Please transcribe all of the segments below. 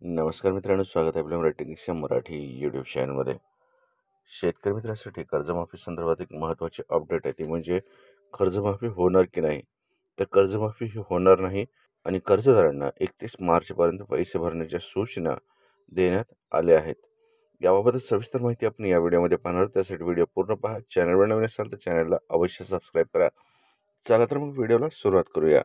नमस्कार मित्रांनो, स्वागत आहे आपल्या मराठी मराठी यूट्यूब चॅनलमध्ये. शेतकरी मित्रांसाठी कर्जमाफी संदर्भात एक महत्त्वाची अपडेट आहे, ती म्हणजे कर्जमाफी होणार की नाही. तर कर्जमाफी ही होणार नाही आणि कर्जदारांना 31 मार्चपर्यंत पैसे भरण्याच्या सूचना देण्यात आल्या आहेत. याबाबत सविस्तर माहिती आपण या व्हिडिओमध्ये पाहणार. त्यासाठी व्हिडिओ पूर्ण पहा. चॅनलवर नवीन असाल तर चॅनलला अवश्य सबस्क्राईब करा. चला तर मग व्हिडिओला सुरुवात करूया.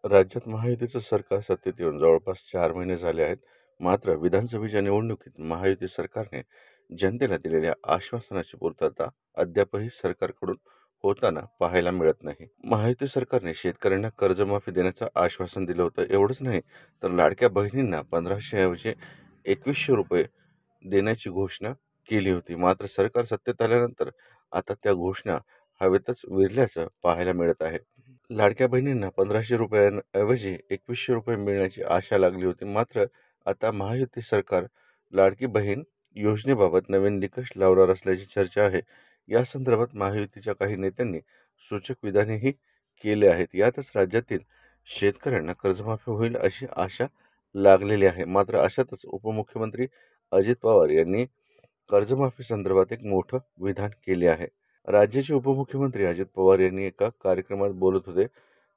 राज्यात महायुतीचं सरकार सत्तेत येऊन जवळपास 4 महिने झाले आहेत. मात्र विधानसभेच्या निवडणुकीत महायुती सरकारने जनतेला दिलेल्या आश्वासनाची पूर्तता अद्यापही सरकारकडून होताना पाहायला मिळत नाही. महायुती सरकारने शेतकऱ्यांना कर्जमाफी देण्याचं आश्वासन दिलं होतं. एवढंच नाही तर लाडक्या बहिणींना 1500 ऐवजी 2100 रुपये देण्याची घोषणा केली होती. मात्र सरकार सत्तेत आल्यानंतर आता त्या घोषणा हवेतच विरल्याचं पाहायला मिळत आहे. लाडक्या बहिणींना 1500 रुपयांऐवजी 2100 रुपये मिळण्याची आशा लागली होती. मात्र आता महायुती सरकार लाडकी बहीण योजनेबाबत नवीन निकष लावणार असल्याची चर्चा आहे. या संदर्भात महायुतीच्या काही नेत्यांनी सूचक विधानेही केले आहेत. यातच राज्यातील शेतकऱ्यांना कर्जमाफी होईल अशी आशा लागलेली आहे. मात्र अशातच उपमुख्यमंत्री अजित पवार यांनी कर्जमाफी संदर्भात एक मोठं विधान केले आहे. राज्याचे उपमुख्यमंत्री अजित पवार यांनी एका कार्यक्रमात बोलत होते.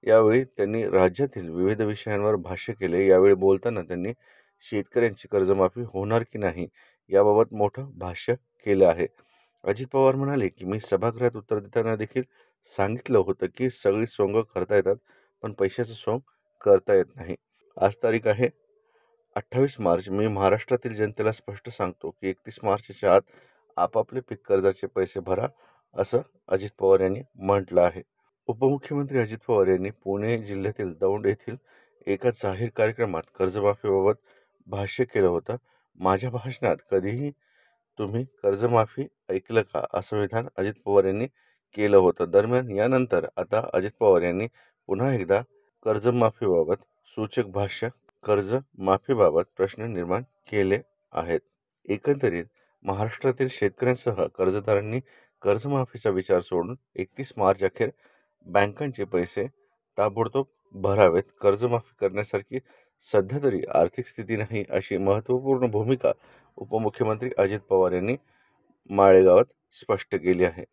यावेळी त्यांनी राज्यातील विविध विषयांवर भाष्य केले. यावेळी बोलताना त्यांनी शेतकऱ्यांची कर्जमाफी होणार की नाही याबाबत मोठं भाष्य केलं आहे. अजित पवार म्हणाले की मी सभागृहात उत्तर देताना देखील सांगितलं होतं की सगळी सोंग करता येतात, पण पैशाचं सोंग करता येत नाही. आज तारीख आहे 28 मार्च. मी महाराष्ट्रातील जनतेला स्पष्ट सांगतो की 31 मार्चच्या आत आपापले पीक कर्जाचे पैसे भरा, असं अजित पवार यांनी म्हटलं आहे. उपमुख्यमंत्री अजित पवार यांनी पुणे जिल्ह्यातील दौंड येथील एका जाहीर कार्यक्रमात कर्जमाफीबाबत भाष्य केलं होतं. माझ्या भाषणात कधीही तुम्ही कर्जमाफी ऐकलं का, असं विधान अजित पवार यांनी केलं होतं. दरम्यान यानंतर आता अजित पवार यांनी पुन्हा एकदा कर्जमाफीबाबत सूचक भाष्य, कर्जमाफीबाबत प्रश्न निर्माण केले आहेत. एकंदरीत महाराष्ट्रातील शेतकऱ्यांसह कर्जदारांनी कर्जमाफीचा विचार सोडून 31 मार्च अखेर बँकांचे पैसे ताबडतोब भरावेत. कर्जमाफी करण्यासारखी सध्या तरी आर्थिक स्थिती नाही, अशी महत्त्वपूर्ण भूमिका उपमुख्यमंत्री अजित पवार यांनी माळेगावात स्पष्ट केली आहे.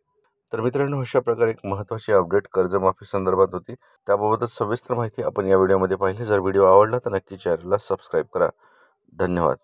तर मित्रांनो, अशा प्रकारे एक महत्त्वाची अपडेट कर्जमाफी संदर्भात होती. त्याबाबतच सविस्तर माहिती आपण या व्हिडिओमध्ये पाहिली. जर व्हिडिओ आवडला तर नक्की चॅनलला सबस्क्राईब करा. धन्यवाद.